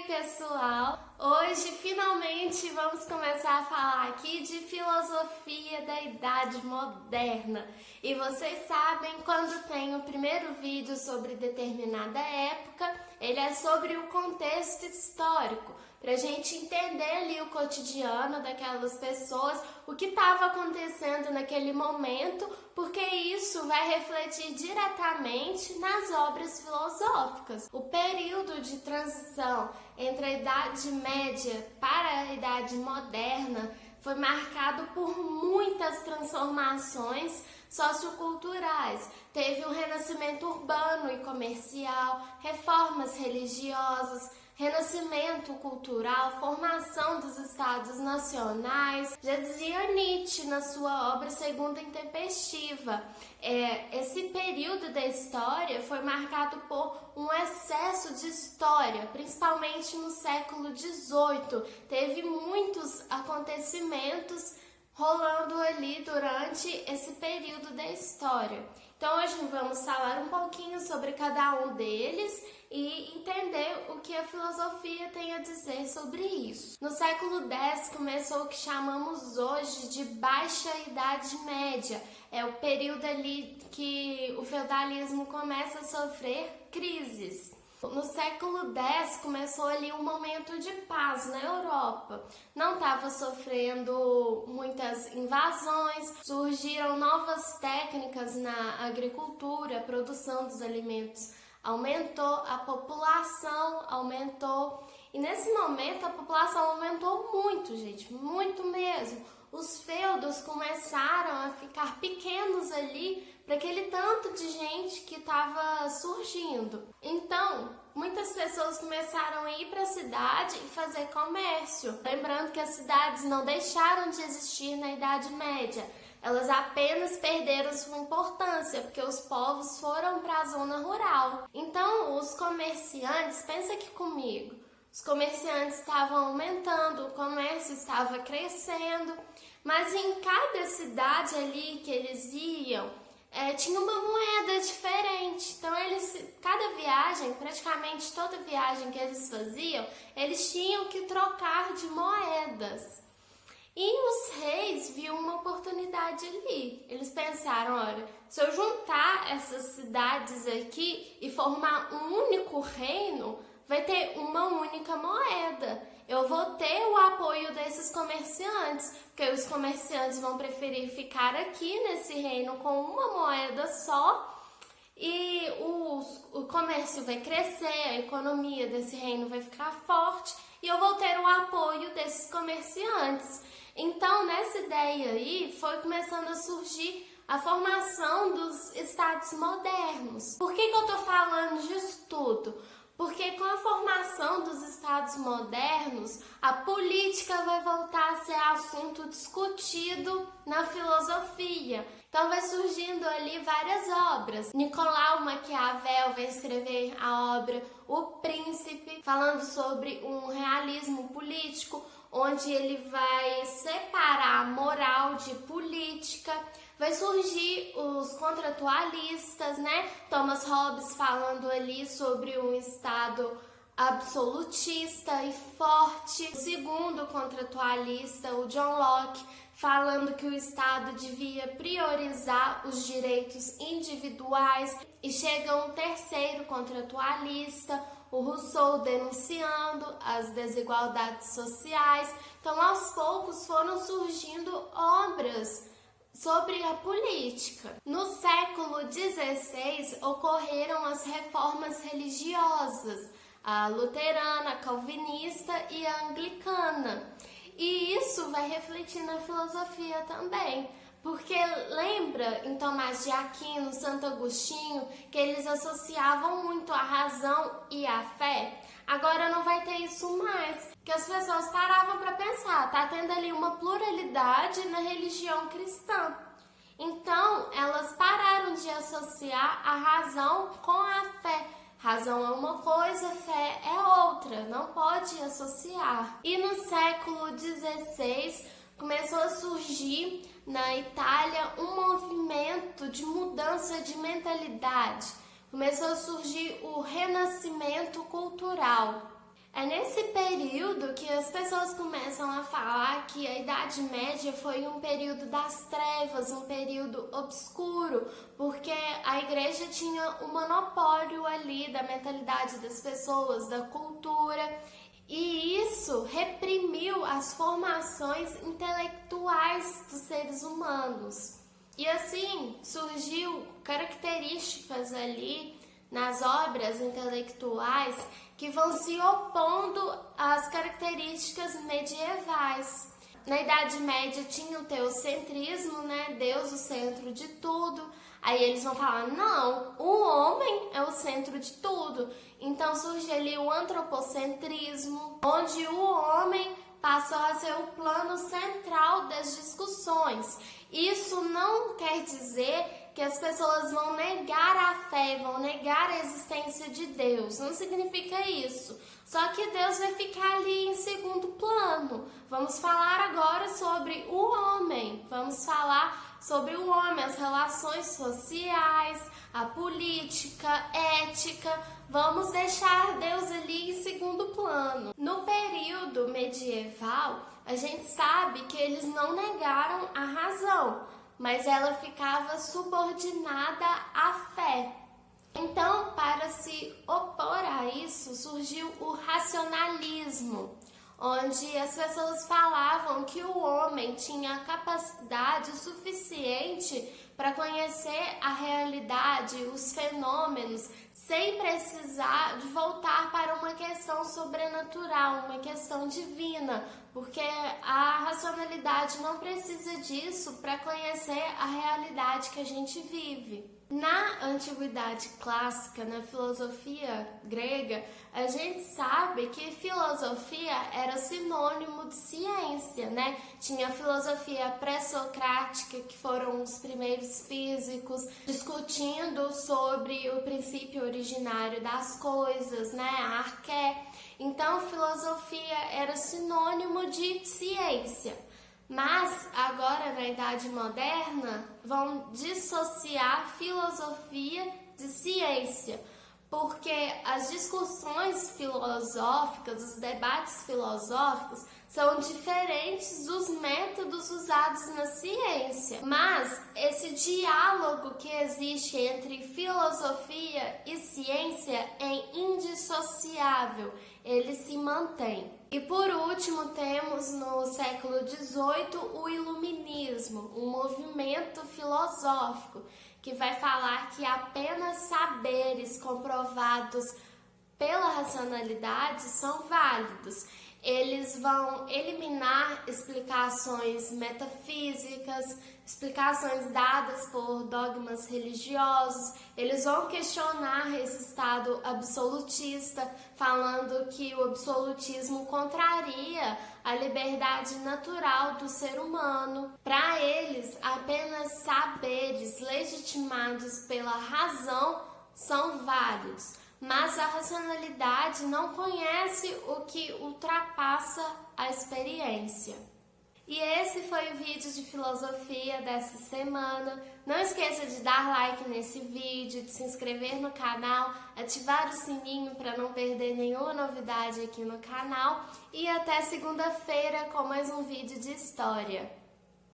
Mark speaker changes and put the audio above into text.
Speaker 1: pessoal! Hoje finalmente vamos começar a falar aqui de filosofia da Idade Moderna. E vocês sabem, quando tem o primeiro vídeo sobre determinada época, ele é sobre o contexto histórico, para a gente entender ali o cotidiano daquelas pessoas, o que estava acontecendo naquele momento, porque isso vai refletir diretamente nas obras filosóficas. O período de transição entre a Idade Média para a Idade Moderna foi marcado por muitas transformações socioculturais. Teve um renascimento urbano e comercial, reformas religiosas, renascimento cultural, formação dos estados nacionais. Já dizia Nietzsche na sua obra Segunda Intempestiva, esse período da história foi marcado por um excesso de história, principalmente no século XVIII. Teve muitos acontecimentos rolando ali durante esse período da história. Então hoje vamos falar um pouquinho sobre cada um deles e entender o que a filosofia tem a dizer sobre isso. No século X começou o que chamamos hoje de Baixa Idade Média. É o período ali que o feudalismo começa a sofrer crises. No século X começou ali um momento de paz na Europa. Não estava sofrendo muitas invasões, surgiram novas técnicas na agricultura, a produção dos alimentos aumentou, a população aumentou. E nesse momento a população aumentou muito, gente, muito mesmo. Os feudos começaram a ficar pequenos ali para aquele tanto de gente que estava surgindo. Então, muitas pessoas começaram a ir para a cidade e fazer comércio. Lembrando que as cidades não deixaram de existir na Idade Média. Elas apenas perderam sua importância, porque os povos foram para a zona rural. Então, os comerciantes, pensa aqui comigo, os comerciantes estavam aumentando, o comércio estava crescendo, mas em cada cidade ali que eles iam, tinha uma moeda diferente. Então, cada viagem, praticamente toda viagem que eles faziam, eles tinham que trocar de moedas. E os reis viam uma oportunidade ali. Eles pensaram, olha, se eu juntar essas cidades aqui e formar um único reino, vai ter uma única moeda. Eu vou ter o apoio desses comerciantes, porque os comerciantes vão preferir ficar aqui nesse reino com uma moeda só, e o comércio vai crescer, a economia desse reino vai ficar forte, e eu vou ter o apoio desses comerciantes. Então, nessa ideia aí, foi começando a surgir a formação dos estados modernos. Por que eu tô falando disso tudo? Porque com a formação dos estados modernos, a política vai voltar a ser assunto discutido na filosofia. Então vai surgindo ali várias obras. Nicolau Maquiavel vai escrever a obra O Príncipe, falando sobre um realismo político, onde ele vai separar a moral de política. Vai surgir os contratualistas, né? Thomas Hobbes falando ali sobre um Estado absolutista e forte. O segundo contratualista, o John Locke, falando que o Estado devia priorizar os direitos individuais. E chega um terceiro contratualista, o Rousseau, denunciando as desigualdades sociais. Então, aos poucos foram surgindo obras sobre a política. No século XVI ocorreram as reformas religiosas, a luterana, a calvinista e a anglicana. E isso vai refletir na filosofia também, porque lembra em Tomás de Aquino, Santo Agostinho, que eles associavam muito a razão e a fé? Agora não vai ter isso mais, que as pessoas paravam para pensar, tá tendo ali uma pluralidade na religião cristã. Então, elas pararam de associar a razão com a fé. Razão é uma coisa, fé é outra, não pode associar. E no século XVI começou a surgir na Itália um movimento de mudança de mentalidade. Começou a surgir o renascimento cultural. É nesse período que as pessoas começam a falar que a Idade Média foi um período das trevas, um período obscuro, porque a igreja tinha o monopólio ali da mentalidade das pessoas, da cultura, e isso reprimiu as formações intelectuais dos seres humanos. E assim surgiu características ali nas obras intelectuais que vão se opondo às características medievais. Na Idade Média tinha o teocentrismo, né? Deus o centro de tudo. Aí eles vão falar, não, o homem é o centro de tudo. Então surge ali o antropocentrismo, onde o homem passou a ser o plano central das discussões. Isso não quer dizer que as pessoas vão negar a fé, vão negar a existência de Deus. Não significa isso. Só que Deus vai ficar ali em segundo plano. Vamos falar agora sobre o homem. Vamos falar sobre o homem, as relações sociais, a política, ética. Vamos deixar Deus ali em segundo plano. No período medieval, a gente sabe que eles não negaram a razão, mas ela ficava subordinada à fé. Então, para se opor a isso, surgiu o racionalismo, onde as pessoas falavam que o homem tinha capacidade suficiente para conhecer a realidade, os fenômenos, sem precisar de voltar para uma questão sobrenatural, uma questão divina, porque a racionalidade não precisa disso para conhecer a realidade que a gente vive. Na antiguidade clássica, na filosofia grega, a gente sabe que filosofia era sinônimo de ciência, né? Tinha a filosofia pré-socrática, que foram os primeiros físicos discutindo sobre o princípio originário das coisas, né? A arqué. Então, filosofia era sinônimo de ciência. Mas agora, na Idade Moderna, vão dissociar filosofia de ciência, porque as discussões filosóficas, os debates filosóficos são diferentes dos métodos usados na ciência. Mas esse diálogo que existe entre filosofia e ciência é indissociável, ele se mantém. E por último, temos no século XVIII o Iluminismo, um movimento filosófico que vai falar que apenas saberes comprovados pela racionalidade são válidos. Eles vão eliminar explicações metafísicas, explicações dadas por dogmas religiosos. Eles vão questionar esse estado absolutista, falando que o absolutismo contraria a liberdade natural do ser humano. Para eles, apenas saberes legitimados pela razão são válidos. Mas a racionalidade não conhece o que ultrapassa a experiência. E esse foi o vídeo de filosofia dessa semana. Não esqueça de dar like nesse vídeo, de se inscrever no canal, ativar o sininho para não perder nenhuma novidade aqui no canal. E até segunda-feira com mais um vídeo de história.